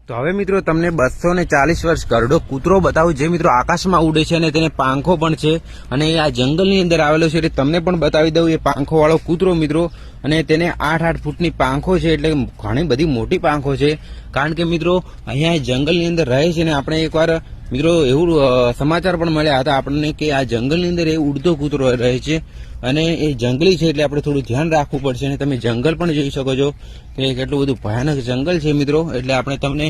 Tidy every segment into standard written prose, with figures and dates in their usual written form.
તો હવે મિત્રો તમને 240 વર્ષ ઘરડો કૂતરો બતાવું, જે મિત્રો આકાશમાં ઉડે છે અને તેને પાંખો પણ છે અને આ જંગલની અંદર આવેલો છે. એટલે તમને પણ બતાવી દઉં એ પાંખો વાળો કૂતરો મિત્રો. અને તેને 8-8 ફૂટની પાંખો છે, એટલે ઘણી બધી મોટી પાંખો છે. કારણ કે મિત્રો અહીંયા જંગલની અંદર રહે છે ને આપણે એકવાર મિત્રો એવું સમાચાર પણ મળ્યા હતા આપણને કે આ જંગલની અંદર એ ઉડતો કૂતરો રહે છે અને એ જંગલી છે, એટલે આપણે થોડું ધ્યાન રાખવું પડશે. અને તમે જંગલ પણ જોઈ શકો છો કે કેટલું બધું ભયાનક જંગલ છે મિત્રો. એટલે આપણે તમને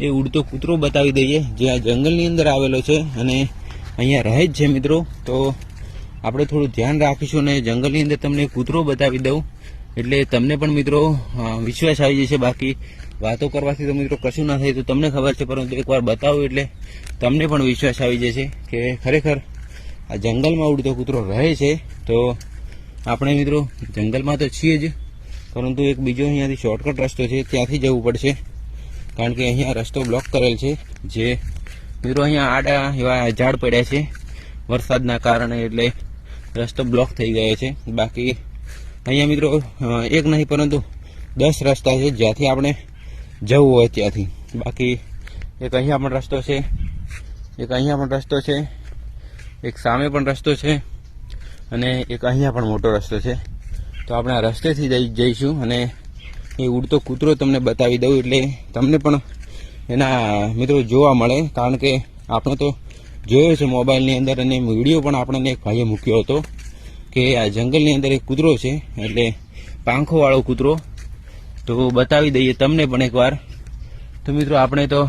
એ ઉડતો કૂતરો બતાવી દઈએ જે આ જંગલની અંદર આવેલો છે અને અહીંયા રહે જ છે મિત્રો. તો આપણે થોડું ધ્યાન રાખીશું અને જંગલની અંદર તમને કૂતરો બતાવી દઉં એટલે તમને પણ મિત્રો વિશ્વાસ આવી જશે. બાકી વાતો કરવાથી તો મિત્રો કશું ના થાય, તો તમને ખબર છે, પરંતુ એકવાર બતાવું એટલે તમને પણ વિશ્વાસ આવી જશે કે ખરેખર આ જંગલમાં ઉડતો કૂતરો રહે છે. તો આપણે મિત્રો જંગલમાં તો છીએ જ, પરંતુ એક બીજો અહીંયાથી શોર્ટકટ રસ્તો છે, ત્યાંથી જવું પડશે. કારણ કે અહીંયા રસ્તો બ્લોક કરેલ છે. જે મિત્રો અહીંયા આડા એવા ઝાડ પડ્યા છે વરસાદના કારણે, એટલે રસ્તો બ્લોક થઈ ગયો છે. બાકી અહીંયા મિત્રો એક નહીં પરંતુ 10 રસ્તા છે જ્યાંથી આપણે જવું હોય ત્યાંથી. બાકી એક અહીંયા પણ રસ્તો છે, એક અહીંયા પણ રસ્તો છે, એક સામે પણ રસ્તો છે અને એક અહીંયા પણ મોટો રસ્તો છે. તો આપણે આ રસ્તેથી જઈશું અને એ ઉડતો કૂતરો તમને બતાવી દઉં એટલે તમને પણ એના મિત્રો જોવા મળે. કારણ કે આપણે તો જોયો છે મોબાઈલની અંદર અને વિડીયો પણ આપણને એક ભાઈએ મૂક્યો હતો કે આ જંગલની અંદર એક કૂતરો છે, એટલે પાંખોવાળો કૂતરો. તો બતાવી દઈએ તમને પણ એકવાર. તો મિત્રો આપણે તો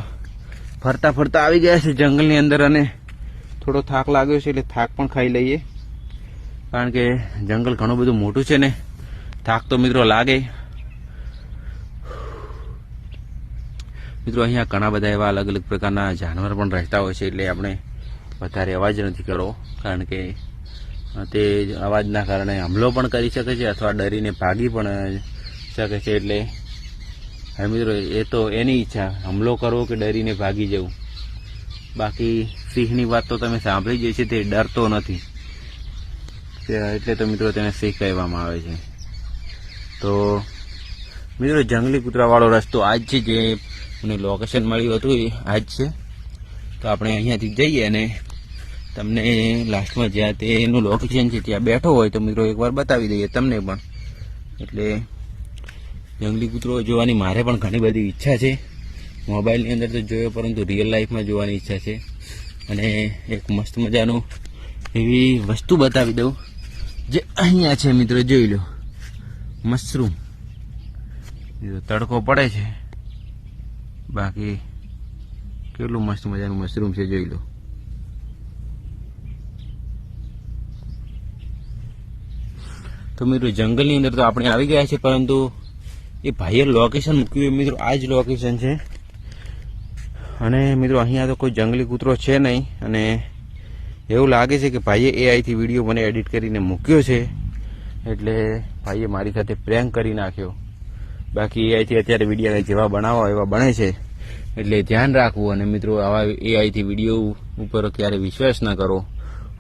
ફરતા ફરતા આવી ગયા છે જંગલની અંદર અને થોડો થાક લાગ્યો છે, એટલે થાક પણ ખાઈ લઈએ. કારણ કે જંગલ ઘણું બધું મોટું છે ને થાક તો મિત્રો લાગે. મિત્રો અહીંયા ઘણા બધા એવા અલગ અલગ પ્રકારના જાનવર પણ રહેતા હોય છે, એટલે આપણે વધારે અવાજ નથી કરવો. કારણ કે તે અવાજના કારણે હુમલો પણ કરી શકે છે અથવા ડરીને ભાગી પણ શકે છે. એટલે હવે મિત્રો એ તો એની ઈચ્છા, હુમલો કરવો કે ડરીને ભાગી જવું. બાકી સિંહની વાત તો તમે સાંભળી જ છે, તે ડરતો નથી, એટલે તો મિત્રો તેને સિંહ કહેવામાં આવે છે. તો મિત્રો જંગલી કૂતરાવાળો રસ્તો આ જ છે, જે મને લોકેશન મળ્યું હતું એ આ જ છે. તો આપણે અહીંયાથી જઈએ અને તમને લાસ્ટમાં જ્યાં તેનું લોકેશન છે ત્યાં બેઠો હોય તો મિત્રો એકવાર બતાવી દઈએ તમને પણ. એટલે જંગલી કૂતરો જોવાની મારે પણ ઘણી બધી ઈચ્છા છે. મોબાઈલની અંદર તો જોયો, પરંતુ રિયલ લાઈફમાં જોવાની ઈચ્છા છે. અને એક મસ્ત મજાનું એવી વસ્તુ બતાવી દઉં જે અહીંયા છે મિત્રો, જોઈ લો. મશરૂમ, તડકો પડે છે, બાકી કેટલું મસ્ત મજાનું મશરૂમ છે, જોઈ લો. તો મિત્રો જંગલની અંદર તો આપણે આવી ગયા છે, પરંતુ એ ભાઈએ લોકેશન મૂક્યું મિત્રો આ જ લોકેશન છે. અને મિત્રો અહીંયા તો કોઈ જંગલી કૂતરો છે નહીં અને એવું લાગે છે કે ભાઈએ એઆઈથી વિડીયો મને એડિટ કરીને મૂક્યો છે, એટલે ભાઈએ મારી સાથે પ્રેન્ક કરી નાખ્યો. બાકી એઆઈથી અત્યારે વિડીયો જેવા બનાવવા એવા બને છે, એટલે ધ્યાન રાખવું. અને મિત્રો આવા એઆઈથી વિડીયો ઉપર ક્યારે વિશ્વાસ ના કરો.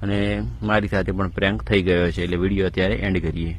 અને મારી સાથે પણ પ્રેન્ક થઈ ગયો છે, એટલે વિડીયો અત્યારે એન્ડ કરીએ.